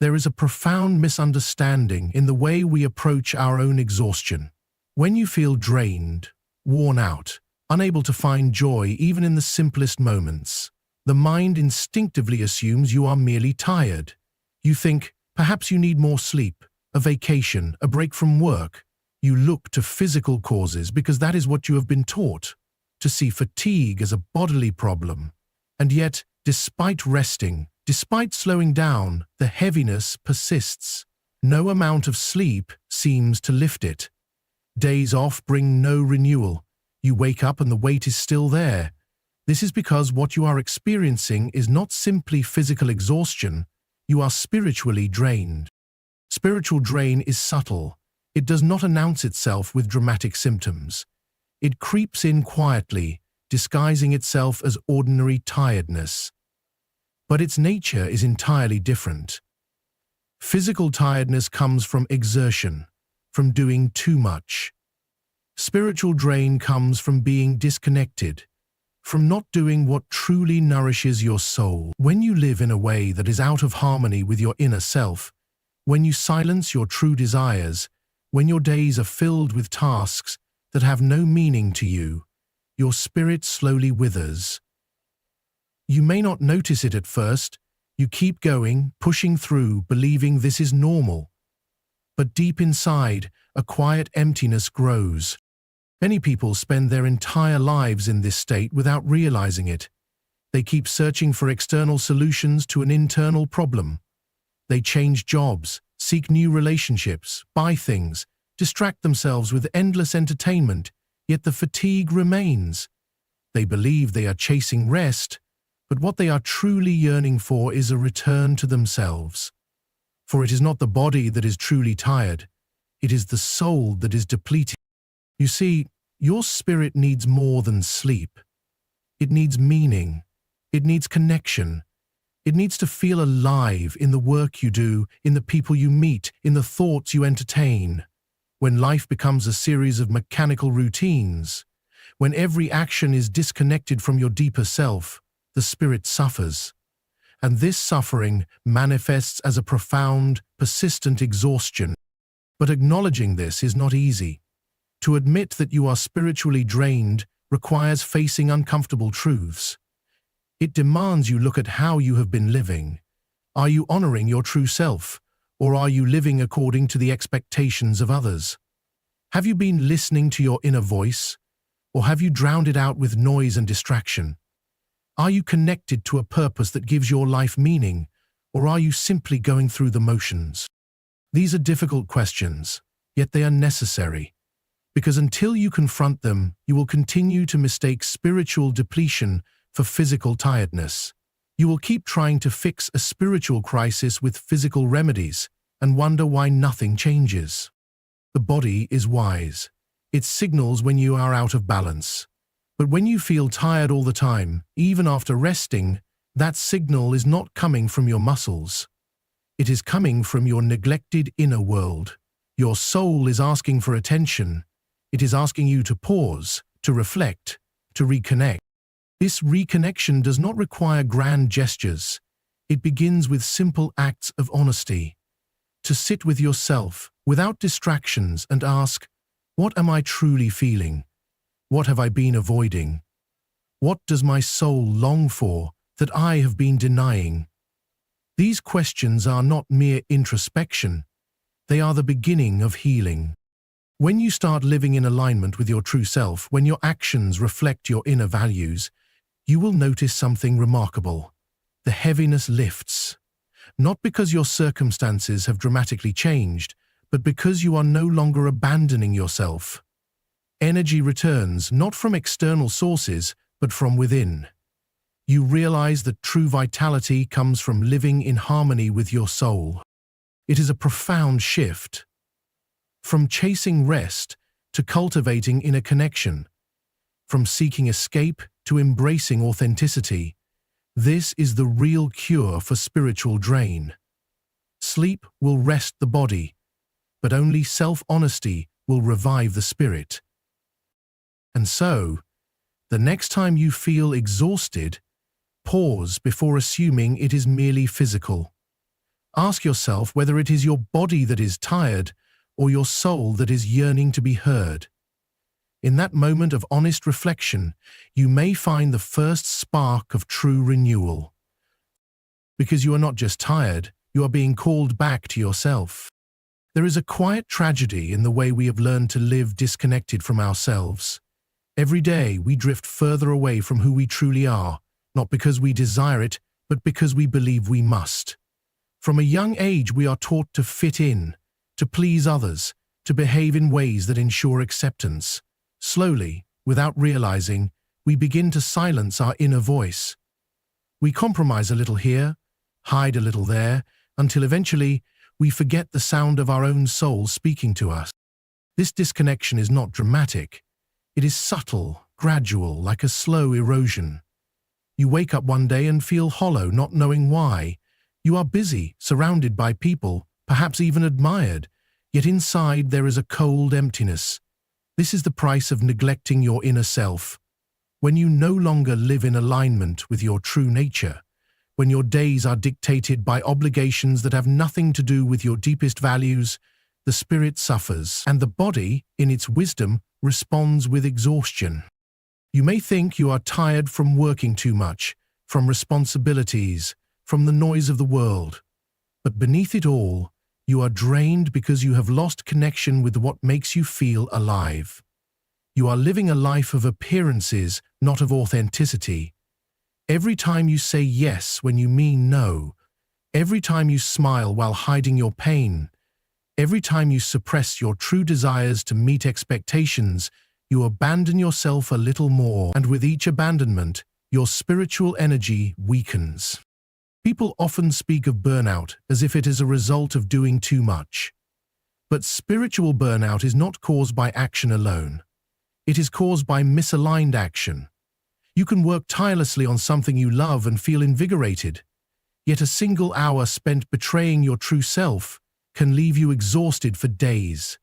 There is a profound misunderstanding in the way we approach our own exhaustion. When you feel drained, worn out, unable to find joy even in the simplest moments, the mind instinctively assumes you are merely tired. You think, perhaps you need more sleep, a vacation, a break from work. You look to physical causes because that is what you have been taught, to see fatigue as a bodily problem. And yet, despite resting, despite slowing down, the heaviness persists. No amount of sleep seems to lift it. Days off bring no renewal. You wake up and the weight is still there. This is because what you are experiencing is not simply physical exhaustion, you are spiritually drained. Spiritual drain is subtle. It does not announce itself with dramatic symptoms. It creeps in quietly, disguising itself as ordinary tiredness. But its nature is entirely different. Physical tiredness comes from exertion, from doing too much. Spiritual drain comes from being disconnected, from not doing what truly nourishes your soul. When you live in a way that is out of harmony with your inner self, when you silence your true desires, when your days are filled with tasks that have no meaning to you, your spirit slowly withers. You may not notice it at first. You keep going, pushing through, believing this is normal. But deep inside, a quiet emptiness grows. Many people spend their entire lives in this state without realizing it. They keep searching for external solutions to an internal problem. They change jobs, seek new relationships, buy things, distract themselves with endless entertainment, yet the fatigue remains. They believe they are chasing rest, but what they are truly yearning for is a return to themselves. For it is not the body that is truly tired, it is the soul that is depleted. You see, your spirit needs more than sleep. It needs meaning. It needs connection. It needs to feel alive in the work you do, in the people you meet, in the thoughts you entertain. When life becomes a series of mechanical routines, when every action is disconnected from your deeper self, the spirit suffers. And this suffering manifests as a profound, persistent exhaustion. But acknowledging this is not easy. To admit that you are spiritually drained requires facing uncomfortable truths. It demands you look at how you have been living. Are you honoring your true self, or are you living according to the expectations of others? Have you been listening to your inner voice, or have you drowned it out with noise and distraction? Are you connected to a purpose that gives your life meaning, or are you simply going through the motions? These are difficult questions, yet they are necessary, because until you confront them, you will continue to mistake spiritual depletion for physical tiredness. You will keep trying to fix a spiritual crisis with physical remedies and wonder why nothing changes. The body is wise. It signals when you are out of balance. But when you feel tired all the time, even after resting, that signal is not coming from your muscles. It is coming from your neglected inner world. Your soul is asking for attention. It is asking you to pause, to reflect, to reconnect. This reconnection does not require grand gestures. It begins with simple acts of honesty. To sit with yourself, without distractions, and ask, what am I truly feeling? What have I been avoiding? What does my soul long for that I have been denying? These questions are not mere introspection. They are the beginning of healing. When you start living in alignment with your true self, when your actions reflect your inner values, you will notice something remarkable. The heaviness lifts. Not because your circumstances have dramatically changed, but because you are no longer abandoning yourself. Energy returns not from external sources, but from within. You realize that true vitality comes from living in harmony with your soul. It is a profound shift. From chasing rest to cultivating inner connection. From seeking escape to embracing authenticity. This is the real cure for spiritual drain. Sleep will rest the body, but only self-honesty will revive the spirit. And so, the next time you feel exhausted, pause before assuming it is merely physical. Ask yourself whether it is your body that is tired or your soul that is yearning to be heard. In that moment of honest reflection, you may find the first spark of true renewal. Because you are not just tired, you are being called back to yourself. There is a quiet tragedy in the way we have learned to live disconnected from ourselves. Every day we drift further away from who we truly are, not because we desire it, but because we believe we must. From a young age we are taught to fit in, to please others, to behave in ways that ensure acceptance. Slowly, without realizing, we begin to silence our inner voice. We compromise a little here, hide a little there, until eventually we forget the sound of our own soul speaking to us. This disconnection is not dramatic. It is subtle, gradual, like a slow erosion. You wake up one day and feel hollow, not knowing why. You are busy, surrounded by people, perhaps even admired, yet inside there is a cold emptiness. This is the price of neglecting your inner self. When you no longer live in alignment with your true nature, when your days are dictated by obligations that have nothing to do with your deepest values, the spirit suffers, and the body, in its wisdom, responds with exhaustion. You may think you are tired from working too much, from responsibilities, from the noise of the world. But beneath it all, you are drained because you have lost connection with what makes you feel alive. You are living a life of appearances, not of authenticity. Every time you say yes when you mean no, every time you smile while hiding your pain, every time you suppress your true desires to meet expectations, you abandon yourself a little more, and with each abandonment, your spiritual energy weakens. People often speak of burnout as if it is a result of doing too much. But spiritual burnout is not caused by action alone. It is caused by misaligned action. You can work tirelessly on something you love and feel invigorated, yet a single hour spent betraying your true self can leave you exhausted for days.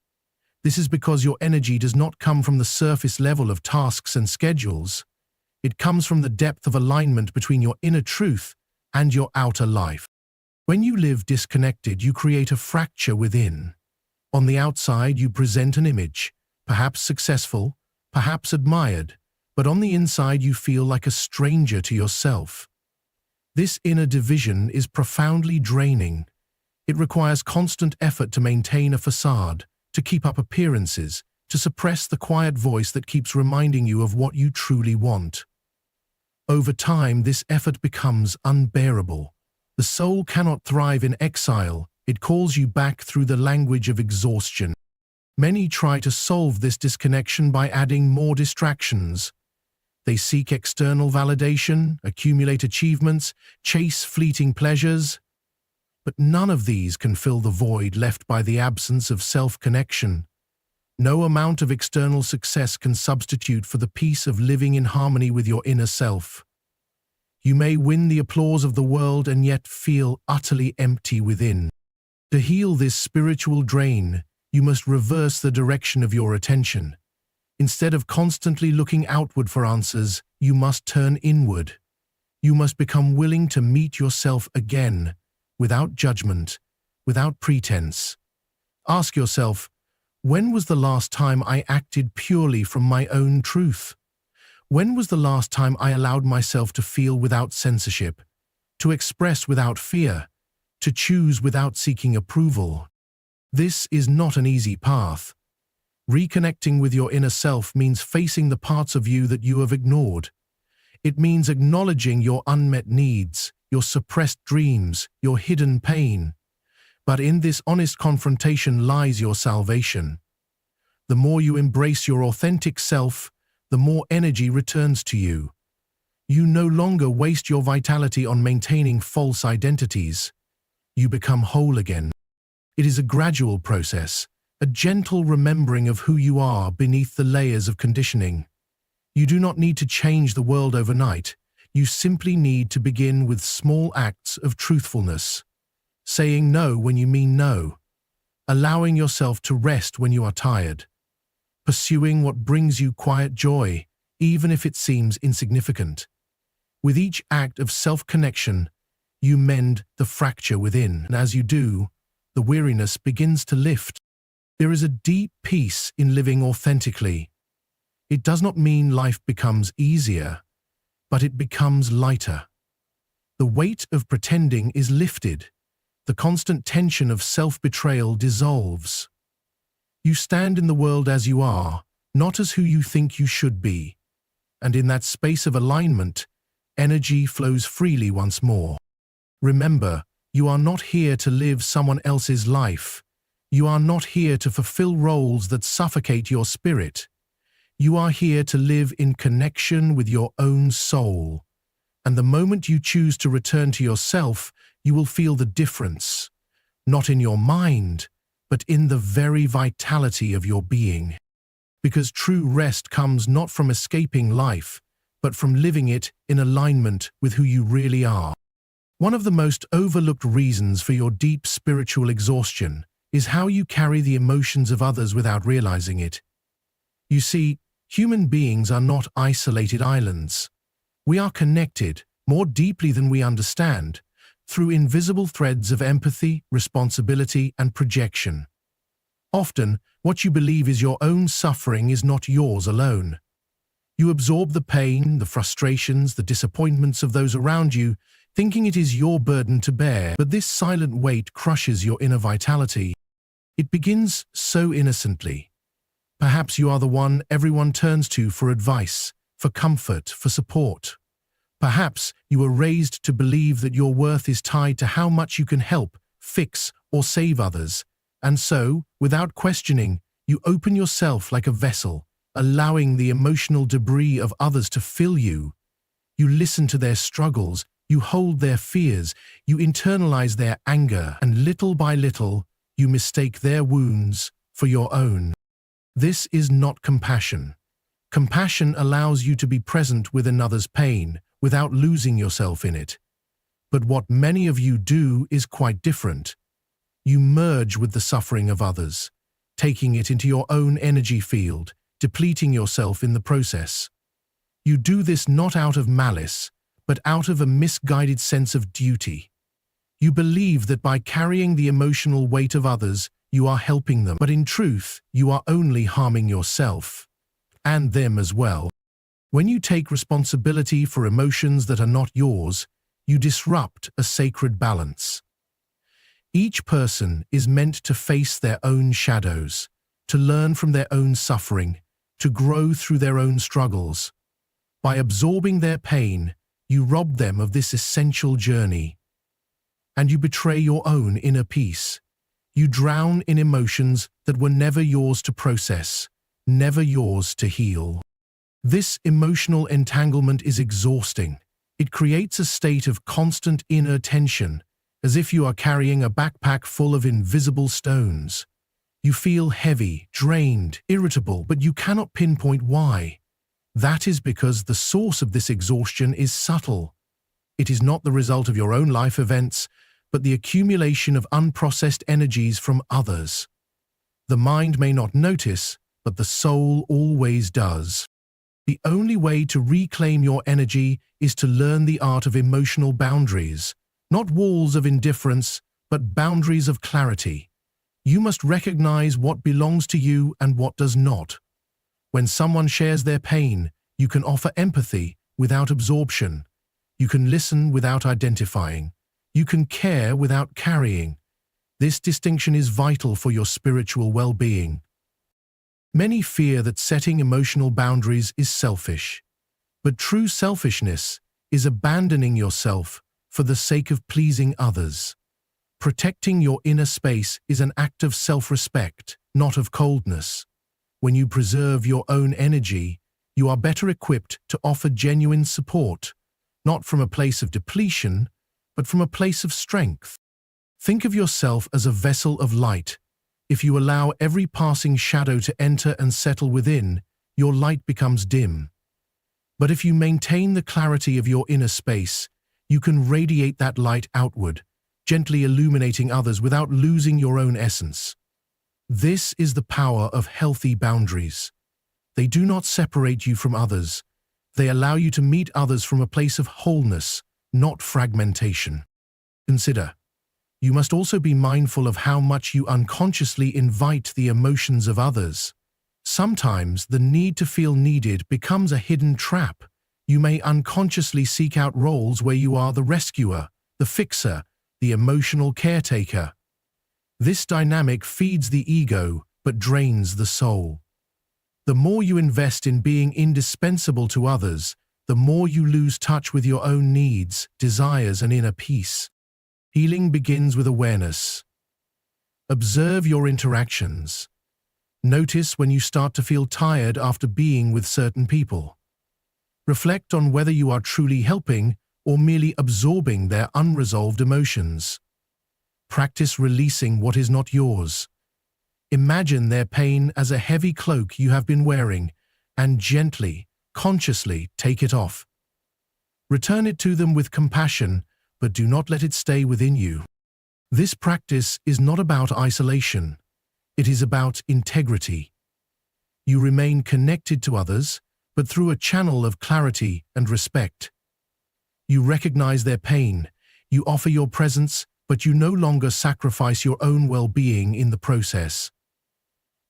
This is because your energy does not come from the surface level of tasks and schedules. It comes from the depth of alignment between your inner truth and your outer life. When you live disconnected, you create a fracture within. On the outside, you present an image, perhaps successful, perhaps admired, but on the inside you feel like a stranger to yourself. This inner division is profoundly draining. It requires constant effort to maintain a facade, to keep up appearances, to suppress the quiet voice that keeps reminding you of what you truly want. Over time, this effort becomes unbearable. The soul cannot thrive in exile. It calls you back through the language of exhaustion. Many try to solve this disconnection by adding more distractions. They seek external validation, accumulate achievements, chase fleeting pleasures. But none of these can fill the void left by the absence of self-connection. No amount of external success can substitute for the peace of living in harmony with your inner self. You may win the applause of the world and yet feel utterly empty within. To heal this spiritual drain, you must reverse the direction of your attention. Instead of constantly looking outward for answers, you must turn inward. You must become willing to meet yourself again, without judgment, without pretense. Ask yourself, when was the last time I acted purely from my own truth? When was the last time I allowed myself to feel without censorship, to express without fear, to choose without seeking approval? This is not an easy path. Reconnecting with your inner self means facing the parts of you that you have ignored. It means acknowledging your unmet needs, your suppressed dreams, your hidden pain. But in this honest confrontation lies your salvation. The more you embrace your authentic self, the more energy returns to you. You no longer waste your vitality on maintaining false identities. You become whole again. It is a gradual process, a gentle remembering of who you are beneath the layers of conditioning. You do not need to change the world overnight. You simply need to begin with small acts of truthfulness. Saying no when you mean no. Allowing yourself to rest when you are tired. Pursuing what brings you quiet joy, even if it seems insignificant. With each act of self-connection, You mend the fracture within, and as you do, the weariness begins to lift. There is a deep peace in living authentically. It does not mean life becomes easier, but it becomes lighter. The weight of pretending is lifted. The constant tension of self-betrayal dissolves. You stand in the world as you are, not as who you think you should be. And in that space of alignment, energy flows freely once more. Remember, you are not here to live someone else's life. You are not here to fulfill roles that suffocate your spirit. You are here to live in connection with your own soul. And the moment you choose to return to yourself, you will feel the difference, not in your mind, but in the very vitality of your being. Because true rest comes not from escaping life, but from living it in alignment with who you really are. One of the most overlooked reasons for your deep spiritual exhaustion is how you carry the emotions of others without realizing it. You see, human beings are not isolated islands. We are connected, more deeply than we understand, through invisible threads of empathy, responsibility, and projection. Often, what you believe is your own suffering is not yours alone. You absorb the pain, the frustrations, the disappointments of those around you, thinking it is your burden to bear, but this silent weight crushes your inner vitality. It begins so innocently. Perhaps you are the one everyone turns to for advice, for comfort, for support. Perhaps you were raised to believe that your worth is tied to how much you can help, fix, or save others. And so, without questioning, you open yourself like a vessel, allowing the emotional debris of others to fill you. You listen to their struggles, you hold their fears, you internalize their anger, and little by little, you mistake their wounds for your own. This is not compassion. Compassion allows you to be present with another's pain, without losing yourself in it. But what many of you do is quite different. You merge with the suffering of others, taking it into your own energy field, depleting yourself in the process. You do this not out of malice, but out of a misguided sense of duty. You believe that by carrying the emotional weight of others, you are helping them, but in truth, you are only harming yourself, and them as well. When you take responsibility for emotions that are not yours, you disrupt a sacred balance. Each person is meant to face their own shadows, to learn from their own suffering, to grow through their own struggles. By absorbing their pain, you rob them of this essential journey. And you betray your own inner peace. You drown in emotions that were never yours to process, never yours to heal. This emotional entanglement is exhausting. It creates a state of constant inner tension, as if you are carrying a backpack full of invisible stones. You feel heavy, drained, irritable, but you cannot pinpoint why. That is because the source of this exhaustion is subtle. It is not the result of your own life events, but the accumulation of unprocessed energies from others. The mind may not notice, but the soul always does. The only way to reclaim your energy is to learn the art of emotional boundaries, not walls of indifference, but boundaries of clarity. You must recognize what belongs to you and what does not. When someone shares their pain, you can offer empathy without absorption. You can listen without identifying. You can care without carrying. This distinction is vital for your spiritual well-being. Many fear that setting emotional boundaries is selfish, but true selfishness is abandoning yourself for the sake of pleasing others. Protecting your inner space is an act of self-respect, not of coldness. When you preserve your own energy, you are better equipped to offer genuine support, not from a place of depletion, but from a place of strength. Think of yourself as a vessel of light. If you allow every passing shadow to enter and settle within, your light becomes dim. But if you maintain the clarity of your inner space, you can radiate that light outward, gently illuminating others without losing your own essence. This is the power of healthy boundaries. They do not separate you from others. They allow you to meet others from a place of wholeness, not fragmentation. Consider, you must also be mindful of how much you unconsciously invite the emotions of others. Sometimes the need to feel needed becomes a hidden trap. You may unconsciously seek out roles where you are the rescuer, the fixer, the emotional caretaker. This dynamic feeds the ego but drains the soul. The more you invest in being indispensable to others, the more you lose touch with your own needs, desires, and inner peace. Healing begins with awareness. Observe your interactions. Notice when you start to feel tired after being with certain people. Reflect on whether you are truly helping or merely absorbing their unresolved emotions. Practice releasing what is not yours. Imagine their pain as a heavy cloak you have been wearing, and gently, consciously take it off. Return it to them with compassion, but do not let it stay within you. This practice is not about isolation. It is about integrity. You remain connected to others, but through a channel of clarity and respect. You recognize their pain, you offer your presence, but you no longer sacrifice your own well-being in the process.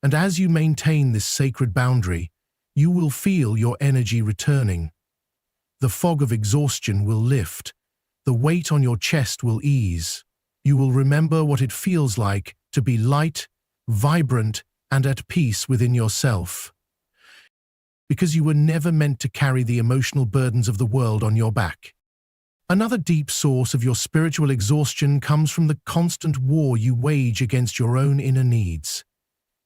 And as you maintain this sacred boundary, you will feel your energy returning. The fog of exhaustion will lift. The weight on your chest will ease. You will remember what it feels like to be light, vibrant, and at peace within yourself. Because you were never meant to carry the emotional burdens of the world on your back. Another deep source of your spiritual exhaustion comes from the constant war you wage against your own inner needs.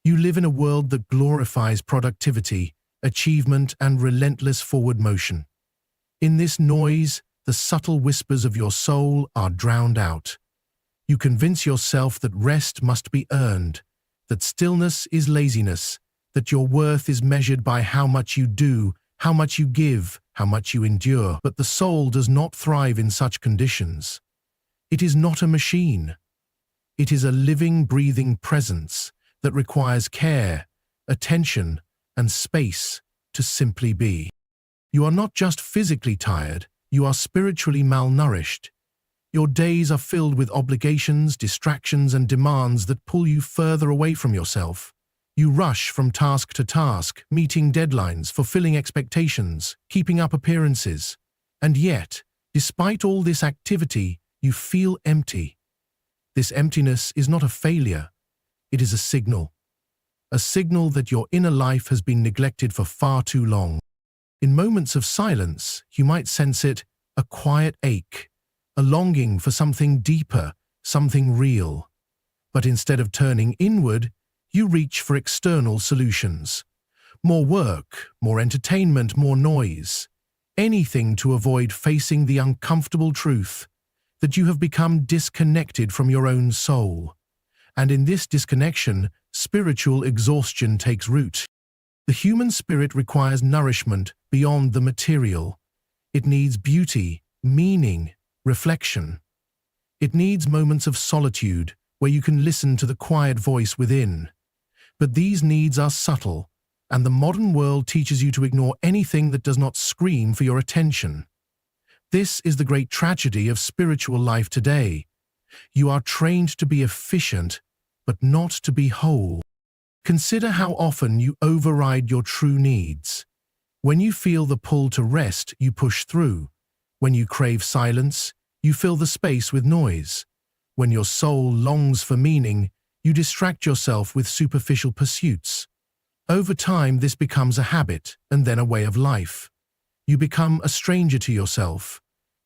You live in a world that glorifies productivity, achievement, and relentless forward motion. In this noise, the subtle whispers of your soul are drowned out. You convince yourself that rest must be earned, that stillness is laziness, that your worth is measured by how much you do, how much you give, how much you endure. But the soul does not thrive in such conditions. It is not a machine. It is a living, breathing presence that requires care, attention, and space to simply be. You are not just physically tired, you are spiritually malnourished. Your days are filled with obligations, distractions, and demands that pull you further away from yourself. You rush from task to task, meeting deadlines, fulfilling expectations, keeping up appearances. And yet, despite all this activity, you feel empty. This emptiness is not a failure. It is a signal that your inner life has been neglected for far too long. In moments of silence, you might sense it, a quiet ache, a longing for something deeper, something real. But instead of turning inward, you reach for external solutions. More work, more entertainment, more noise. Anything to avoid facing the uncomfortable truth that you have become disconnected from your own soul. And in this disconnection, spiritual exhaustion takes root. The human spirit requires nourishment beyond the material. It needs beauty, meaning, reflection. It needs moments of solitude where you can listen to the quiet voice within. But these needs are subtle, and the modern world teaches you to ignore anything that does not scream for your attention. This is the great tragedy of spiritual life today. You are trained to be efficient, but not to be whole. Consider how often you override your true needs. When you feel the pull to rest, you push through. When you crave silence, you fill the space with noise. When your soul longs for meaning, you distract yourself with superficial pursuits. Over time, this becomes a habit and then a way of life. You become a stranger to yourself,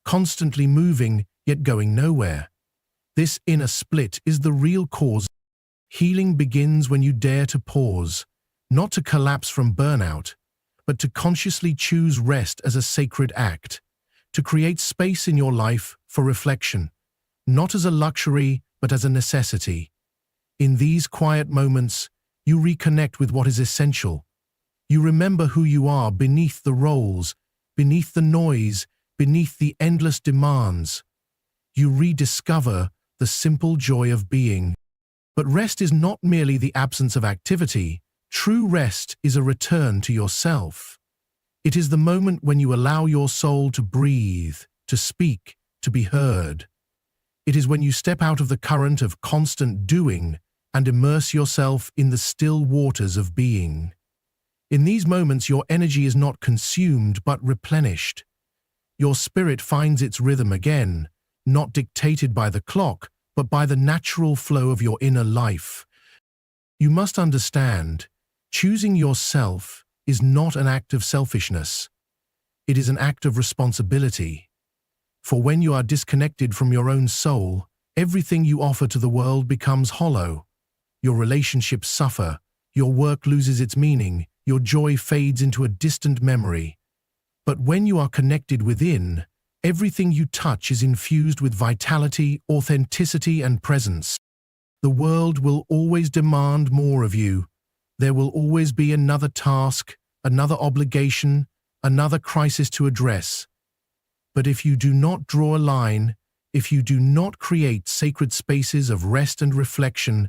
constantly moving yet going nowhere. This inner split is the real cause. Healing begins when you dare to pause, not to collapse from burnout, but to consciously choose rest as a sacred act, to create space in your life for reflection, not as a luxury, but as a necessity. In these quiet moments, you reconnect with what is essential. You remember who you are beneath the roles, beneath the noise, beneath the endless demands. You rediscover the simple joy of being. But rest is not merely the absence of activity. True rest is a return to yourself. It is the moment when you allow your soul to breathe, to speak, to be heard. It is when you step out of the current of constant doing and immerse yourself in the still waters of being. In these moments, your energy is not consumed but replenished. Your spirit finds its rhythm again, not dictated by the clock, but by the natural flow of your inner life. You must understand, choosing yourself is not an act of selfishness. It is an act of responsibility. For when you are disconnected from your own soul, everything you offer to the world becomes hollow. Your relationships suffer, your work loses its meaning, your joy fades into a distant memory. But when you are connected within, everything you touch is infused with vitality, authenticity, and presence. The world will always demand more of you. There will always be another task, another obligation, another crisis to address. But if you do not draw a line, if you do not create sacred spaces of rest and reflection,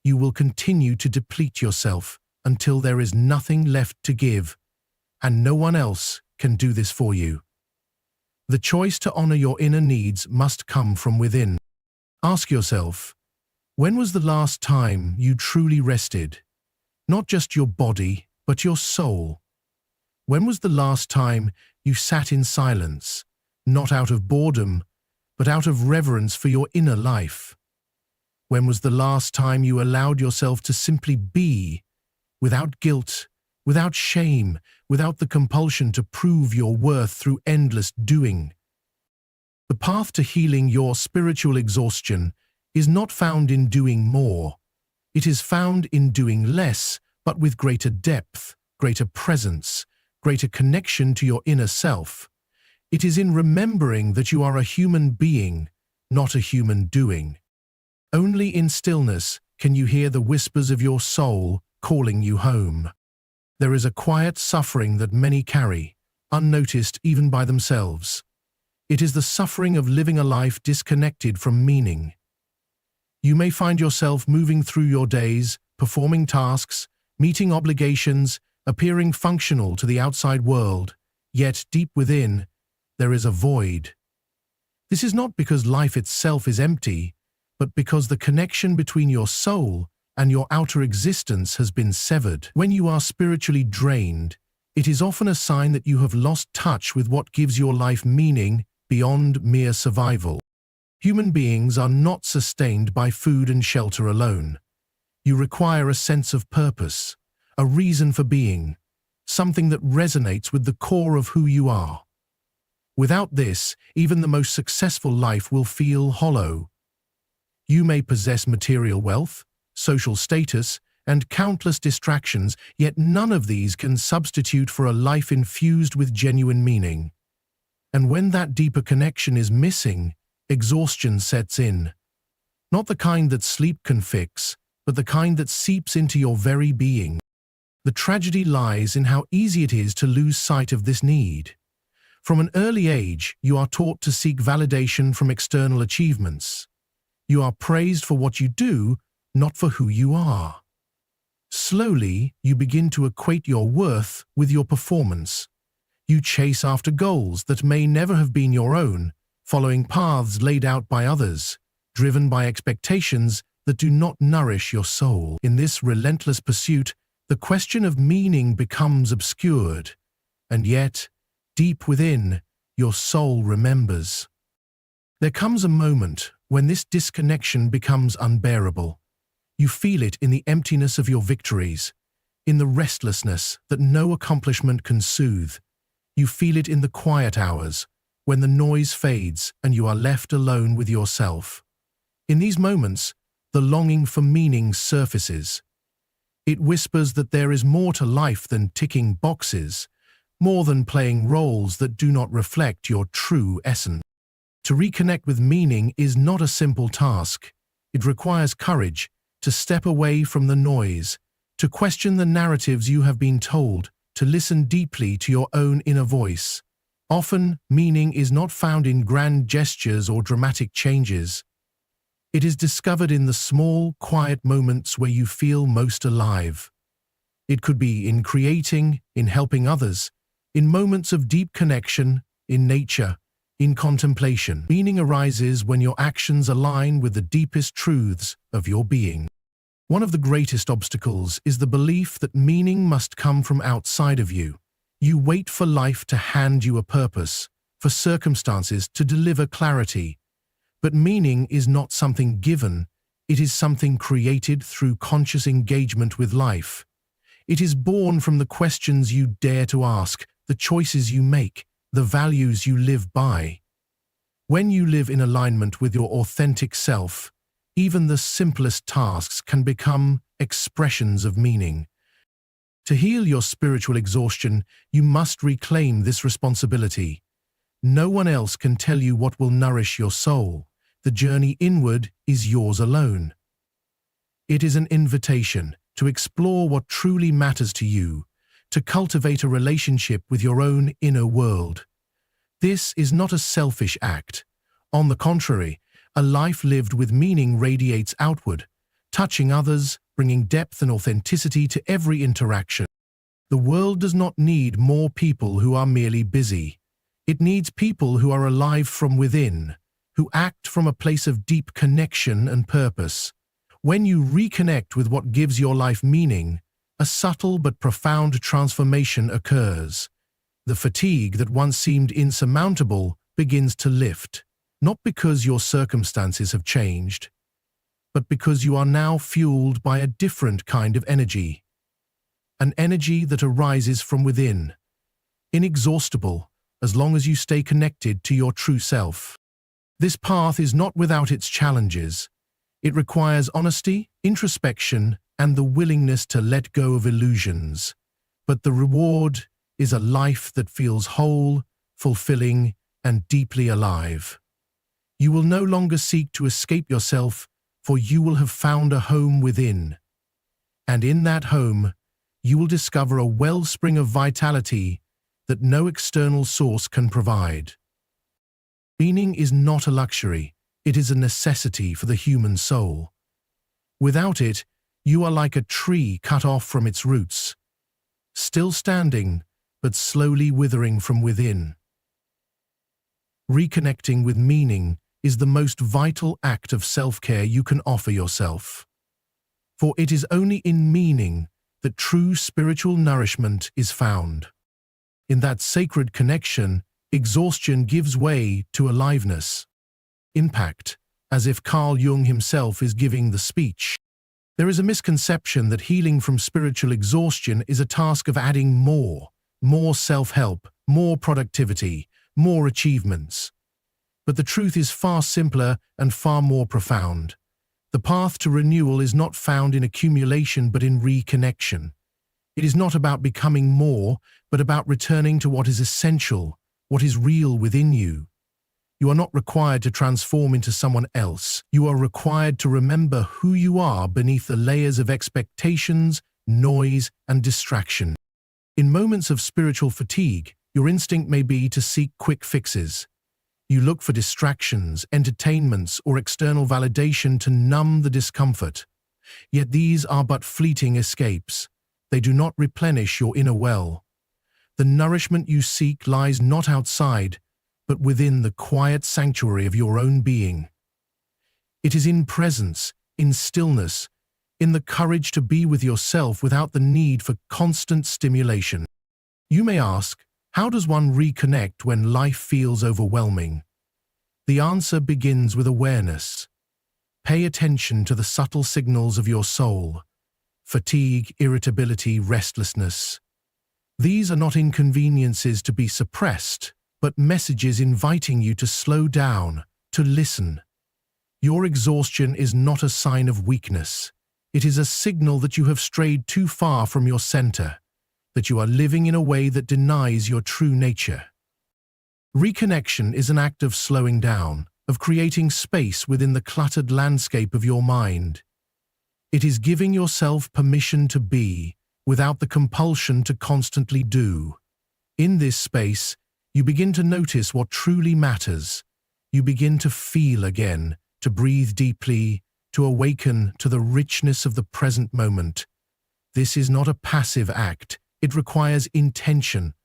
you will continue to deplete yourself until there is nothing left to give, and no one else can do this for you. The choice to honor your inner needs must come from within. Ask yourself, when was the last time you truly rested? Not just your body, but your soul. When was the last time you sat in silence, not out of boredom, but out of reverence for your inner life? When was the last time you allowed yourself to simply be, without guilt, without shame, without the compulsion to prove your worth through endless doing? The path to healing your spiritual exhaustion is not found in doing more. It is found in doing less, but with greater depth, greater presence, greater connection to your inner self. It is in remembering that you are a human being, not a human doing. Only in stillness can you hear the whispers of your soul calling you home. There is a quiet suffering that many carry, unnoticed even by themselves. It is the suffering of living a life disconnected from meaning. You may find yourself moving through your days, performing tasks, meeting obligations, appearing functional to the outside world, yet deep within, there is a void. This is not because life itself is empty, but because the connection between your soul and your outer existence has been severed. When you are spiritually drained, it is often a sign that you have lost touch with what gives your life meaning beyond mere survival. Human beings are not sustained by food and shelter alone. You require a sense of purpose, a reason for being, something that resonates with the core of who you are. Without this, even the most successful life will feel hollow. You may possess material wealth, social status, and countless distractions, yet none of these can substitute for a life infused with genuine meaning. And when that deeper connection is missing, exhaustion sets in. Not the kind that sleep can fix, but the kind that seeps into your very being. The tragedy lies in how easy it is to lose sight of this need. From an early age, you are taught to seek validation from external achievements. You are praised for what you do, not for who you are. Slowly, you begin to equate your worth with your performance. You chase after goals that may never have been your own, following paths laid out by others, driven by expectations that do not nourish your soul. In this relentless pursuit, the question of meaning becomes obscured, and yet, deep within, your soul remembers. There comes a moment when this disconnection becomes unbearable. You feel it in the emptiness of your victories, in the restlessness that no accomplishment can soothe. You feel it in the quiet hours, when the noise fades and you are left alone with yourself. In these moments, the longing for meaning surfaces. It whispers that there is more to life than ticking boxes, more than playing roles that do not reflect your true essence. To reconnect with meaning is not a simple task. It requires courage to step away from the noise, to question the narratives you have been told, to listen deeply to your own inner voice. Often, meaning is not found in grand gestures or dramatic changes. It is discovered in the small, quiet moments where you feel most alive. It could be in creating, in helping others, in moments of deep connection, in nature, In contemplation, meaning arises when your actions align with the deepest truths of your being. One of the greatest obstacles is the belief that meaning must come from outside of you. You wait for life to hand you a purpose, for circumstances to deliver clarity. But meaning is not something given, it is something created through conscious engagement with life. It is born from the questions you dare to ask, the choices you make, the values you live by. When you live in alignment with your authentic self, even the simplest tasks can become expressions of meaning. To heal your spiritual exhaustion, you must reclaim this responsibility. No one else can tell you what will nourish your soul. The journey inward is yours alone. It is an invitation to explore what truly matters to you, to cultivate a relationship with your own inner world. This is not a selfish act. On the contrary, a life lived with meaning radiates outward, touching others, bringing depth and authenticity to every interaction. The world does not need more people who are merely busy. It needs people who are alive from within, who act from a place of deep connection and purpose. When you reconnect with what gives your life meaning, a subtle but profound transformation occurs. The fatigue that once seemed insurmountable begins to lift, not because your circumstances have changed, but because you are now fueled by a different kind of energy. An energy that arises from within, inexhaustible as long as you stay connected to your true self. This path is not without its challenges. It requires honesty, introspection, and the willingness to let go of illusions. But the reward is a life that feels whole, fulfilling, and deeply alive. You will no longer seek to escape yourself, for you will have found a home within. And in that home, you will discover a wellspring of vitality that no external source can provide. Meaning is not a luxury, it is a necessity for the human soul. Without it, you are like a tree cut off from its roots, still standing, but slowly withering from within. Reconnecting with meaning is the most vital act of self-care you can offer yourself. For it is only in meaning that true spiritual nourishment is found. In that sacred connection, exhaustion gives way to aliveness. Impact, as if Carl Jung himself is giving the speech. There is a misconception that healing from spiritual exhaustion is a task of adding more self-help, more productivity, more achievements. But the truth is far simpler and far more profound. The path to renewal is not found in accumulation but in reconnection. It is not about becoming more, but about returning to what is essential, what is real within you. You are not required to transform into someone else. You are required to remember who you are beneath the layers of expectations, noise, and distraction. In moments of spiritual fatigue, your instinct may be to seek quick fixes. You look for distractions, entertainments, or external validation to numb the discomfort. Yet these are but fleeting escapes. They do not replenish your inner well. The nourishment you seek lies not outside, but within the quiet sanctuary of your own being. It is in presence, in stillness, in the courage to be with yourself without the need for constant stimulation. You may ask, how does one reconnect when life feels overwhelming? The answer begins with awareness. Pay attention to the subtle signals of your soul. Fatigue, irritability, restlessness. These are not inconveniences to be suppressed, but messages inviting you to slow down, to listen. Your exhaustion is not a sign of weakness. It is a signal that you have strayed too far from your center, that you are living in a way that denies your true nature. Reconnection is an act of slowing down, of creating space within the cluttered landscape of your mind. It is giving yourself permission to be, without the compulsion to constantly do. In this space, you begin to notice what truly matters. You begin to feel again, to breathe deeply, to awaken to the richness of the present moment. This is not a passive act. It requires intention,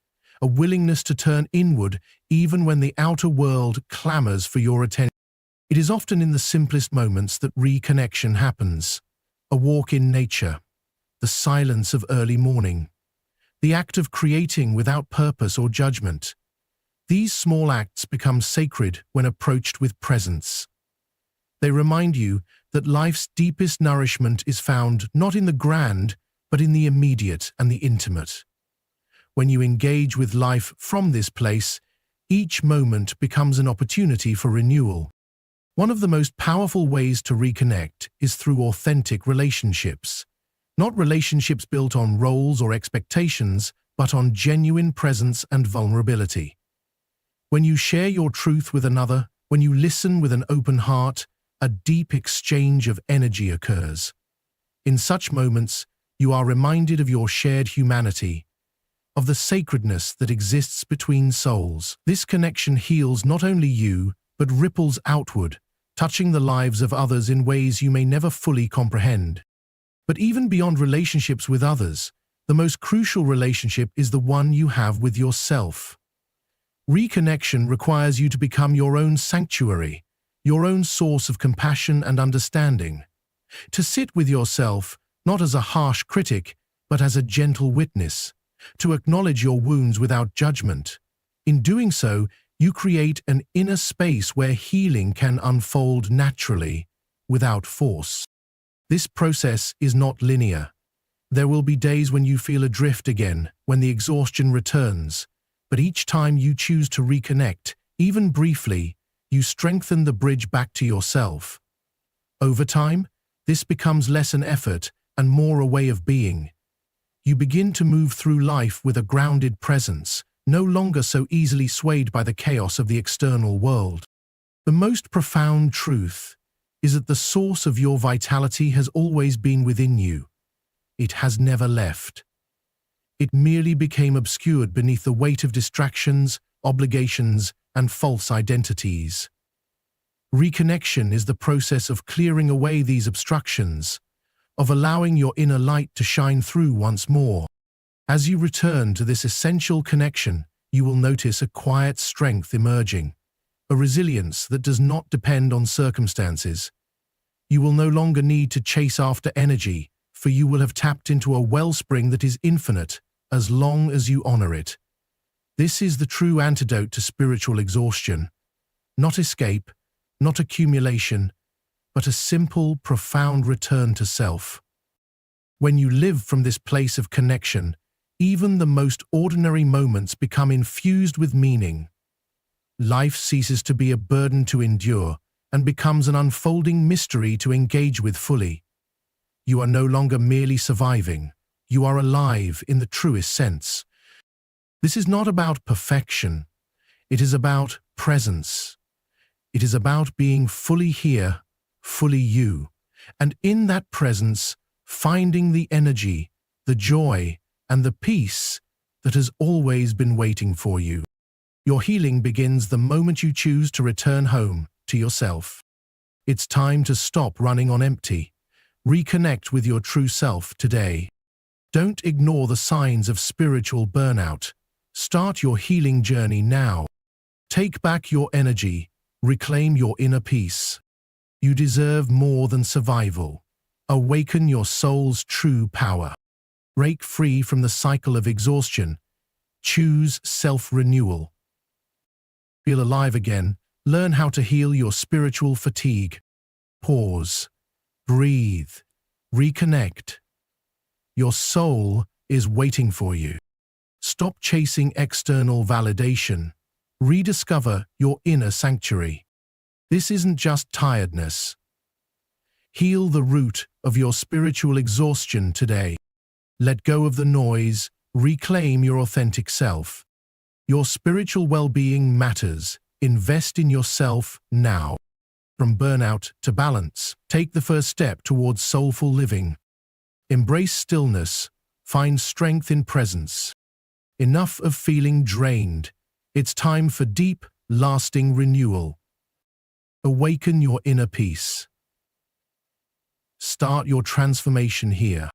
a willingness to turn inward even when the outer world clamors for your attention. It is often in the simplest moments that reconnection happens. A walk in nature, the silence of early morning, the act of creating without purpose or judgment. These small acts become sacred when approached with presence. They remind you that life's deepest nourishment is found not in the grand, but in the immediate and the intimate. When you engage with life from this place, each moment becomes an opportunity for renewal. One of the most powerful ways to reconnect is through authentic relationships. Not relationships built on roles or expectations, but on genuine presence and vulnerability. When you share your truth with another, when you listen with an open heart, a deep exchange of energy occurs. In such moments, you are reminded of your shared humanity, of the sacredness that exists between souls. This connection heals not only you, but ripples outward, touching the lives of others in ways you may never fully comprehend. But even beyond relationships with others, the most crucial relationship is the one you have with yourself. Reconnection requires you to become your own sanctuary, your own source of compassion and understanding. To sit with yourself, not as a harsh critic, but as a gentle witness. To acknowledge your wounds without judgment. In doing so, you create an inner space where healing can unfold naturally, without force. This process is not linear. There will be days when you feel adrift again, when the exhaustion returns. But each time you choose to reconnect, even briefly, you strengthen the bridge back to yourself. Over time, this becomes less an effort and more a way of being. You begin to move through life with a grounded presence, no longer so easily swayed by the chaos of the external world. The most profound truth is that the source of your vitality has always been within you. It has never left. It merely became obscured beneath the weight of distractions, obligations, and false identities. Reconnection is the process of clearing away these obstructions, of allowing your inner light to shine through once more. As you return to this essential connection, you will notice a quiet strength emerging, a resilience that does not depend on circumstances. You will no longer need to chase after energy, for you will have tapped into a wellspring that is infinite, as long as you honor it. This is the true antidote to spiritual exhaustion. Not escape, not accumulation, but a simple, profound return to self. When you live from this place of connection, even the most ordinary moments become infused with meaning. Life ceases to be a burden to endure and becomes an unfolding mystery to engage with fully. You are no longer merely surviving. You are alive in the truest sense. This is not about perfection. It is about presence. It is about being fully here, fully you, and in that presence, finding the energy, the joy, and the peace that has always been waiting for you. Your healing begins the moment you choose to return home to yourself. It's time to stop running on empty. Reconnect with your true self today. Don't ignore the signs of spiritual burnout. Start your healing journey now. Take back your energy. Reclaim your inner peace. You deserve more than survival. Awaken your soul's true power. Break free from the cycle of exhaustion. Choose self-renewal. Feel alive again. Learn how to heal your spiritual fatigue. Pause. Breathe. Reconnect. Your soul is waiting for you. Stop chasing external validation. Rediscover your inner sanctuary. This isn't just tiredness. Heal the root of your spiritual exhaustion today. Let go of the noise. Reclaim your authentic self. Your spiritual well-being matters. Invest in yourself now. From burnout to balance, take the first step towards soulful living. Embrace stillness. Find strength in presence. Enough of feeling drained. It's time for deep, lasting renewal. Awaken your inner peace. Start your transformation here.